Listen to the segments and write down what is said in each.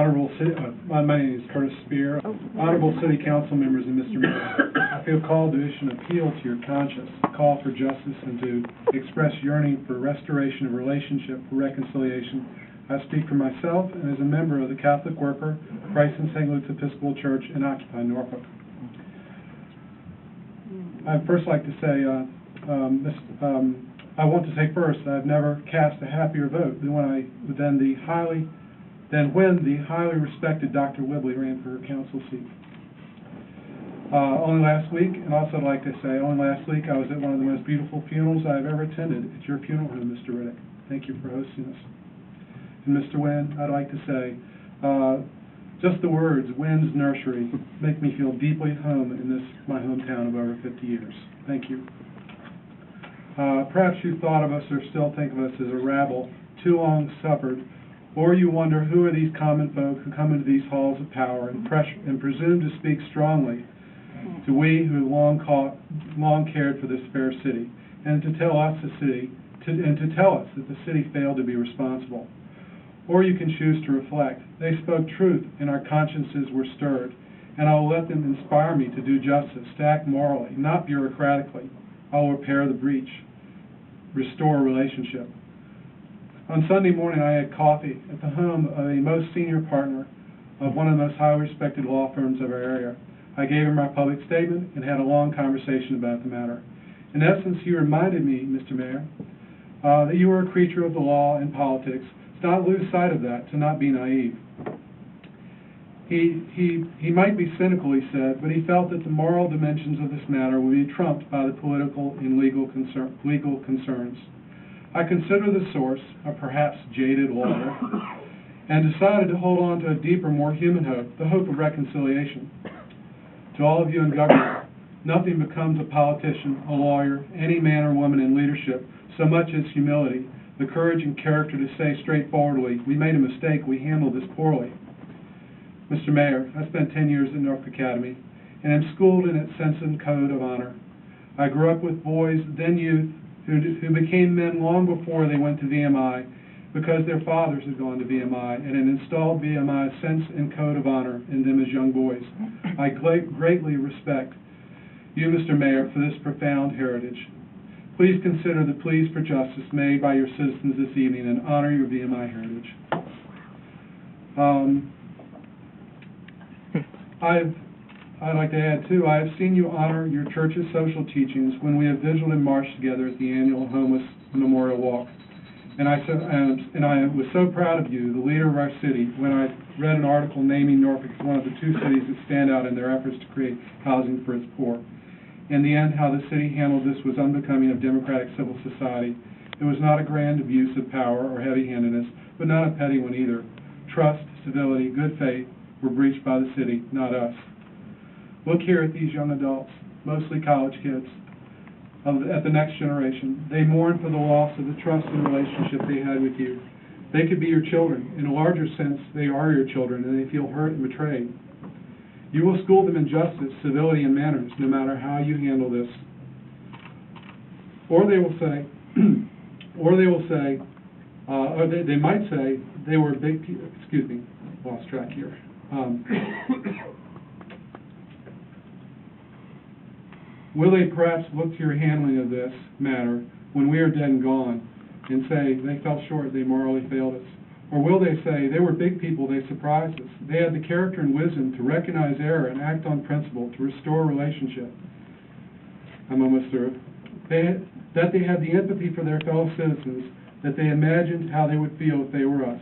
Honorable City, my name is Curtis Spear. Honorable City Council members and Mr. Mayor, I feel called to issue an appeal to your conscience, call for justice, and to express yearning for restoration of relationship, for reconciliation. I speak for myself and as a member of the Catholic Worker, Christ and St. Luke's Episcopal Church in Occupy, Norfolk. I'd first like to say, I want to say first, I've never cast a happier vote than when the highly respected Dr. Whibley ran for her council seat. Only last week, and also I'd like to say, only last week I was at one of the most beautiful funerals I've ever attended. It's your funeral home, Mr. Riddick. Thank you for hosting us. And Mr. Wynn, I'd like to say, just the words, Wynn's Nursery, make me feel deeply at home in this, my hometown of over 50 years. Thank you. Perhaps you thought of us or still think of us as a rabble, too long suffered, or you wonder who are these common folk who come into these halls of power and presume to speak strongly to we who long cared for this fair city, and to tell us that the city failed to be responsible. Or you can choose to reflect. They spoke truth, and our consciences were stirred, and I will let them inspire me to do justice, to act morally, not bureaucratically. I will repair the breach, restore a relationship. On Sunday morning, I had coffee at the home of a most senior partner of one of the most highly respected law firms of our area. I gave him my public statement and had a long conversation about the matter. In essence, he reminded me, Mr. Mayor, that you were a creature of the law and politics. To not lose sight of that, to not be naive. He might be cynical, he said, but he felt that the moral dimensions of this matter would be trumped by the political and legal concerns. I considered the source, a perhaps jaded lawyer, and decided to hold on to a deeper, more human hope, the hope of reconciliation. To all of you in government, nothing becomes a politician, a lawyer, any man or woman in leadership, so much as humility, the courage and character to say straightforwardly, we made a mistake, we handled this poorly. Mr. Mayor, I spent 10 years at Norfolk Academy, and am schooled in its sense and code of honor. I grew up with boys, then youth, who became men long before they went to VMI because their fathers had gone to VMI and had installed VMI's sense and code of honor in them as young boys. I greatly respect you, Mr. Mayor, for this profound heritage. Please consider the pleas for justice made by your citizens this evening and honor your VMI heritage. I'd like to add, too, I have seen you honor your church's social teachings when we have vigiled and marched together at the annual Homeless Memorial Walk. And I was so proud of you, the leader of our city, when I read an article naming Norfolk as one of the two cities that stand out in their efforts to create housing for its poor. In the end, how the city handled this was unbecoming of democratic civil society. It was not a grand abuse of power or heavy-handedness, but not a petty one either. Trust, civility, good faith were breached by the city, not us. Look here at these young adults, mostly college kids, at the next generation. They mourn for the loss of the trust and relationship they had with you. They could be your children. In a larger sense, they are your children, and they feel hurt and betrayed. You will school them in justice, civility, and manners, no matter how you handle this. Or they will say, they might say, they were big people. Excuse me, lost track here. Will they perhaps look to your handling of this matter when we are dead and gone and say they fell short, they morally failed us? Or will they say they were big people, they surprised us, they had the character and wisdom to recognize error and act on principle to restore a relationship? I'm almost through. That they had the empathy for their fellow citizens, that they imagined how they would feel if they were us.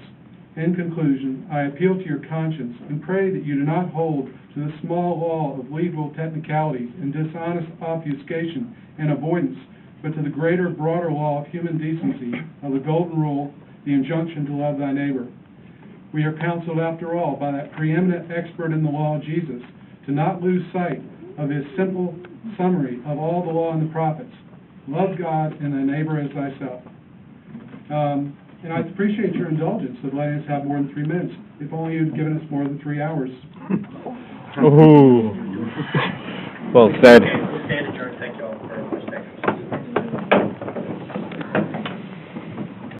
In conclusion, I appeal to your conscience and pray that you do not hold to the small law of legal technicalities and dishonest obfuscation and avoidance, but to the greater, broader law of human decency, of the golden rule, the injunction to love thy neighbor. We are counseled, after all, by that preeminent expert in the law, Jesus, to not lose sight of his simple summary of all the law and the prophets. Love God and thy neighbor as thyself. And I appreciate your indulgence of letting us have more than 3 minutes. If only you'd given us more than 3 hours. Ooh. Well said.